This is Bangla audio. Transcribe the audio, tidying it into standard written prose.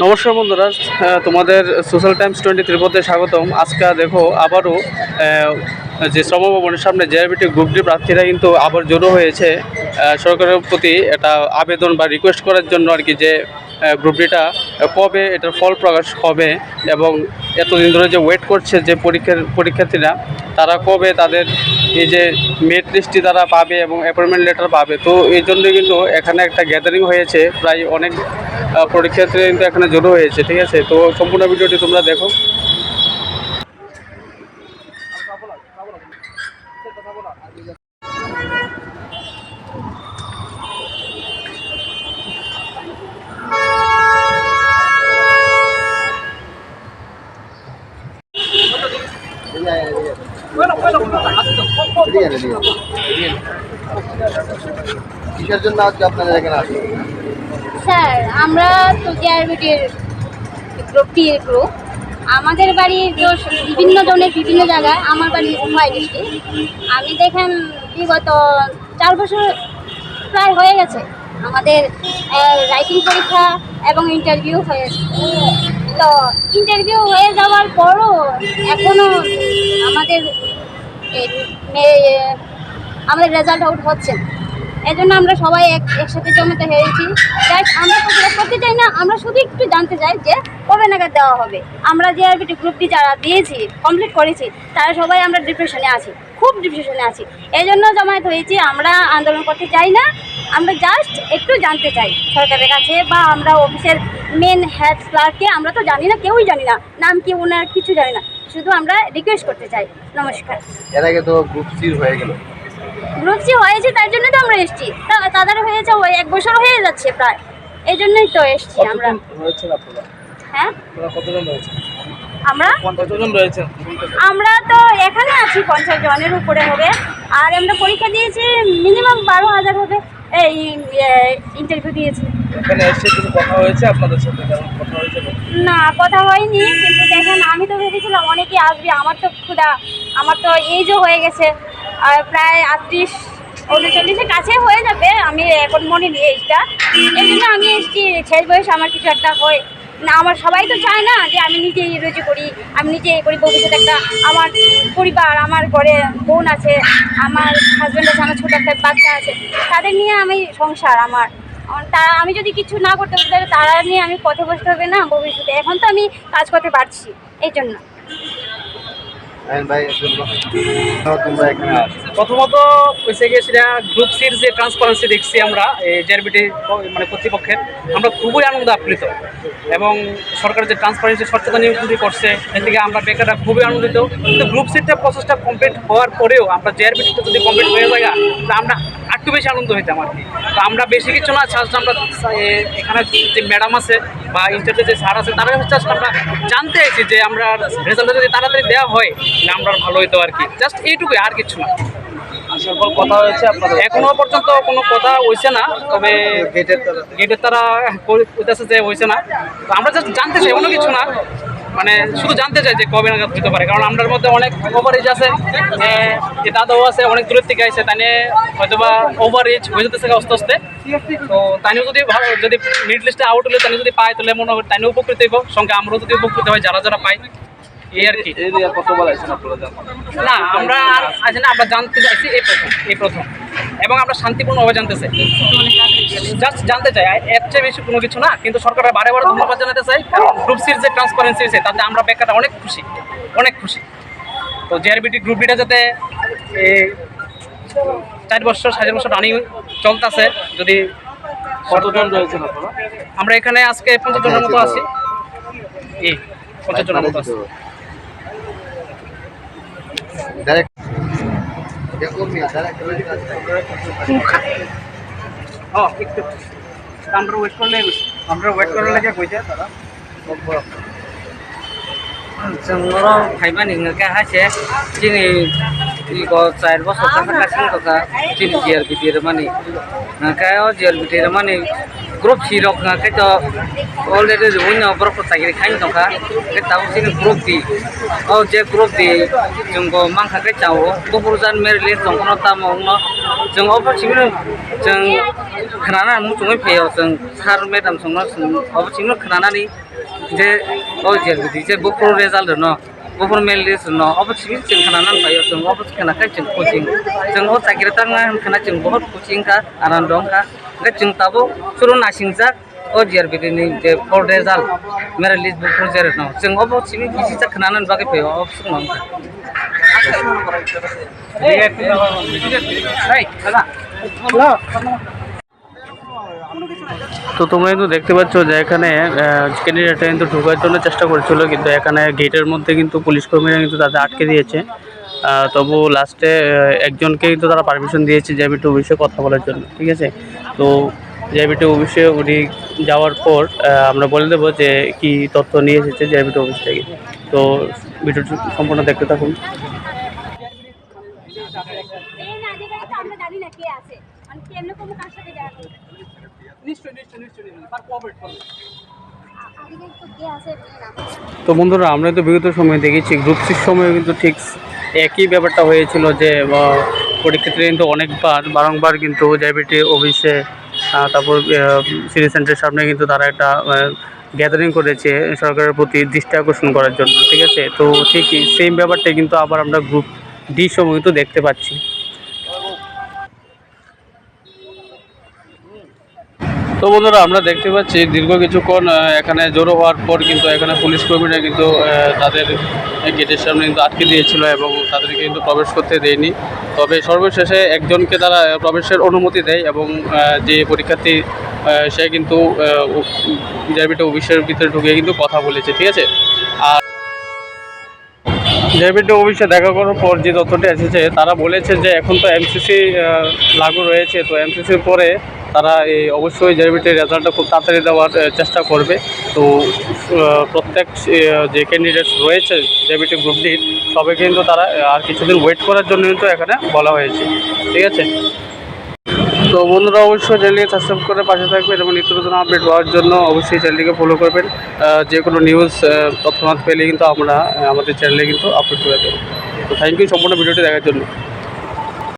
নমস্কার বন্ধুরা, তোমাদের সোশ্যাল টাইমস 23 পথে স্বাগতম। আজকে দেখো আবারও যে শ্রমভবনের সামনে জেআরবিটি গ্রুপ ডি প্রার্থীরা কিন্তু আবার জড়ো হয়েছে সরকারের প্রতি একটা আবেদন বা রিকোয়েস্ট করার জন্য আর কি, যে গ্রুপ ডিটা কবে এটার ফল প্রকাশ হবে এবং এতদিন ধরে যে ওয়েট করছে যে পরীক্ষার্থীরা, তারা কবে তাদের এই যে মেরিট লিস্টটি তারা পাবে এবং অ্যাপয়েন্টমেন্ট লেটার পাবে। তো এই জন্যই কিন্তু এখানে একটা গ্যাদারিং হয়েছে, প্রায় অনেক পরীক্ষার্থীরা কিন্তু এখানে জড়ো হয়েছে। ঠিক আছে, তো সম্পূর্ণ ভিডিওটি তোমরা দেখো। কিসের জন্য আজকে আপনাদের এখানে আসেন? স্যার, আমরা তো জেআরবিটির গ্রুপ আমাদের বাড়ি তো বিভিন্ন জনের বিভিন্ন জায়গায়। আমার বাড়ি হয় ডিস্ট্রিক্ট। আমি দেখেন বিগত 4 বছর প্রায় হয়ে গেছে আমাদের রাইটিং পরীক্ষা এবং ইন্টারভিউ হয়েছে। তো ইন্টারভিউ হয়ে যাওয়ার পরও এখনও আমাদের আমাদের রেজাল্ট আউট হচ্ছে না। এই জন্য আমরা সবাই একসাথে জমাতে হয়েছি। আমরা প্রতিবাদ করতে চাই না, আমরা শুধু একটু জানতে চাই যে কবে নাগাদ দেওয়া হবে। আমরা জেআরবিটি গ্রুপটি যারা দিয়েছি, কমপ্লিট করেছি, তারা সবাই আমরা ডিপ্রেশনে আছি, খুব ডিপ্রেশনে আছি। এই জন্য জমায়েত হয়েছি। আমরা আন্দোলন করতে চাই না, আমরা জাস্ট একটু জানতে চাই সরকারের কাছে, বা আমরা অফিসের মেন হেড ক্লার্ককে আমরা তো জানি না, কেউই জানি না নাম কি ওনার, কিছু জানি না। শুধু আমরা রিকোয়েস্ট করতে চাই। নমস্কার। এর আগে তো গ্রুপ সি হয়ে গেল। গ্রুপ সি হয়েছে, তার জন্য তো আমরা এসেছি। তাদের হয়েছে ওই 1 বছর হয়ে যাচ্ছে প্রায়, এই জন্যই তো এসেছি আমরা। হ্যাঁ, আমরা তো এখানে আছি 50 জনের উপরে হবে। আর আমরা পরীক্ষা দিয়েছি, মিনিমাম 12,000 হবে। এই ইন্টারভিউ দিয়েছি। কথা হয়েছে আপনাদের সাথে? কথা হয়েছে না, কথা হয়নি। কিন্তু দেখেন, আমি তো ভেবেছিলাম অনেকেই আসবে। আমার তো ক্ষুধা, আমার তো এইজও হয়ে গেছে প্রায় 38-39-এর কাছে হয়ে যাবে। আমি এখন মনে নিই এইটা, এই জন্য আমি এসেছি। শেষ বয়স আমার কিছু একটা হয় না। আমার সবাই তো চায় না যে আমি নিজেই রুজি করি, আমি নিজেই করি। ভবিষ্যতে একটা আমার পরিবার, আমার ঘরে বোন আছে, আমার হাজব্যান্ড আছে, আমার ছোটো একটা বাচ্চা আছে, তাদের নিয়ে আমি সংসার আমার। আমি যদি কিছু না করতে পারি তাহলে তারা নিয়ে আমি পথে বসতে হবে না ভবিষ্যতে। এখন তো আমি কাজ করতে পারছি, এই জন্য। প্রথমত হয়েছে গিয়ে সেটা গ্রুপ সির যে ট্রান্সপারেন্সি দেখছি আমরা জেআরবিটি মানে কর্তৃপক্ষের, আমরা খুবই আনন্দ আপ্লুত। এবং সরকারের যে ট্রান্সপারেন্সি স্বচ্ছতা নিয়োগটি করছে, এদিকে আমরা বেকাররা খুবই আনন্দিত। কিন্তু গ্রুপ সিটা প্রসেসটা কমপ্লিট হওয়ার পরেও আমরা জেআরবিটিতে যদি কমপ্লিট হয়ে যায়, তাহলে আমরা একটু বেশি আনন্দ হইতাম আর কি। তো আমরা বেশি কিছু না, জাস্ট আমরা এখানে যে ম্যাডাম আছে বা ইন্টারভিউ যে স্যার আছে, তারা জাস্ট আমরা জানতে চাইছি যে আমরা রেজাল্টটা যদি তাড়াতাড়ি দেওয়া হয় তাহলে আমরা ভালো হইতো আর কি। জাস্ট এইটুকুই, আর কিছু না। কথা হয়েছে আপনাদের? এখনো পর্যন্ত কোনো কথা হয়েছে না, তবে গেটের তারা কইতেছে যে হয়েছে না। তো আমরা জাস্ট জানতে চাই, অন্য কিছু না। মানে শুধু জানতে চাই যে কবে নাগাদ হতে পারে। কারণ আমরার মধ্যে অনেক ওভার এজ আছে, যে দাদাও আছে অনেক দূরের থেকে আসে, তাই নিয়ে হয়তো বা ওভার এজ হয়ে যেতেছে আস্তে আস্তে। তো তাইও যদি মিড লিস্টে আউট হলে তাই যদি পায়, তাহলে মনে হয় তাইও উপকৃত হইব, সঙ্গে আমরাও যদি উপকৃত হয় যারা যারা পাই, এই আর কি। কতবার আছেন আপনারা? না, আমরা আছি না, আমরা জানতে চাইছি এই প্রথম এবং আমরা শান্তিপূর্ণভাবে জানতে চাই, জাস্ট জানতে চাই, এর চেয়ে বেশি কোনো কিছু না। কিন্তু সরকারের বারে বারে ধন্যবাদ জানাতে চাই, কারণ গ্রুপ সির যে ট্রান্সপারেন্সি আছে তাতে আমরা বেকাররা অনেক খুশি, অনেক খুশি। তো জেআরবিটি গ্রুপ ডিটা যাতে 4 বছর 5 বছর রানিং চলতেছে। যদি কতজন রয়েছেন আপনারা? আমরা এখানে আজকে 50 জনের মতো আছি। 50 জনের মতো আছি। আমরা ওয়েট করলে লেগে কইছে তারা जोंनाव खायबा नोंङो हासे दिनै 4 বছর কাছাকাছি কথা दिनै जिआरबिटि माने नोंखायाव जिआरबिटि माने ग्रुप सी रok ngakai to already ruin obrok chakri khain tongkha ke tabu sini group di o je group di junggo mangkha ke chao bohurjan merle tongkono tamongno jung obo chimno jung khnana mu chungai pheyo jung sar madam songno obo chimno khnana ni je o je di je bopro result no bopro mail list no obo chimno jung khnana phayo jung obo khana kai jung coaching jung o chakri tangna khana jung bahut coaching ka anandong ka jung tabo suru nasingjak o JRB ni je for result mera list book project no jung obo chimi kisi cha khana nan bagai phayo obo sung no তো তোমরা কিন্তু দেখতে পাচ্ছ যে এখানে ক্যান্ডিডেটরা কিন্তু ঢোকার জন্য চেষ্টা করছিল, কিন্তু এখানে গেটের মধ্যে কিন্তু পুলিশ কর্মীরা কিন্তু তাদের আটকে দিয়েছে। তবু লাস্টে একজনকে কিন্তু তারা পারমিশন দিয়েছে জেবিটি অফিসে কথা বলার জন্য, ঠিক আছে। তো জেবিটি অফিসে উনি যাওয়ার পর আমরা বলে দেবো যে কি তথ্য নিয়ে এসেছে জেবিটি অফিস থেকে। তো ভিডিওটি সম্পূর্ণ দেখতে থাকুন। তো বন্ধুরা, আমরা তো বিগত সময়ে দেখেছি গ্রুপ সির সময় কিন্তু ঠিক একই ব্যাপারটা হয়েছিল, যে পরীক্ষার্থী কিন্তু বারংবার কিন্তু জেবিটি অফিসে তারপর সিটি সেন্টারের সামনে কিন্তু তারা একটা গ্যাদারিং করেছে সরকারের প্রতি দৃষ্টি আকর্ষণ করার জন্য, ঠিক আছে। তো ঠিকই সেম ব্যাপারটাই কিন্তু আবার আমরা গ্রুপ ডি সময় কিন্তু দেখতে পাচ্ছি। তো বন্ধুরা, আমরা দেখতে পাচ্ছি দীর্ঘ কিছুক্ষণ এখানে জড়ো হওয়ার পর কিন্তু এখানে পুলিশ কর্মীরা কিন্তু তাদের গেটের সামনে কিন্তু আটকে দিয়েছিল এবং তাদেরকে কিন্তু প্রবেশ করতে দেয়নি। তবে সর্বশেষে একজনকে তারা প্রবেশের অনুমতি দেয় এবং যে পরীক্ষার্থী সে কিন্তু জেবিটি অফিসের ভিতরে ঢুকে কিন্তু কথা বলেছে, ঠিক আছে। আর জেবিটি অফিসে দেখা করার পর যে তথ্যটি এসেছে, তারা বলেছে যে এখন তো এমসিসি লাগু রয়েছে, তো এমসিসির পরে তারা অবশ্যই জেবিটির রেজাল্টটা খুব তাড়াতাড়ি দেওয়ার চেষ্টা করবে। তো প্রত্যেক যে ক্যান্ডিডেট রয়েছে জেবিটি গ্রুপ ডির সবাই কিন্তু তারা আর কিছুদিন ওয়েট করার জন্য কিন্তু এখানে বলা হয়েছে, ঠিক আছে। তো বন্ধুরা, অবশ্যই চ্যানেলটিকে সাবস্ক্রাইব করে পাশে থাকবেন এবং নিত্য নতুন আপডেট পাওয়ার জন্য অবশ্যই চ্যানেলটিকে ফলো করবেন। যে কোনো নিউজ তৎক্ষণাৎ পেলে কিন্তু আমরা আমাদের চ্যানেলে কিন্তু আপলোড করে দেবো। তো থ্যাংক ইউ সম্পূর্ণ ভিডিওটি দেখার জন্য।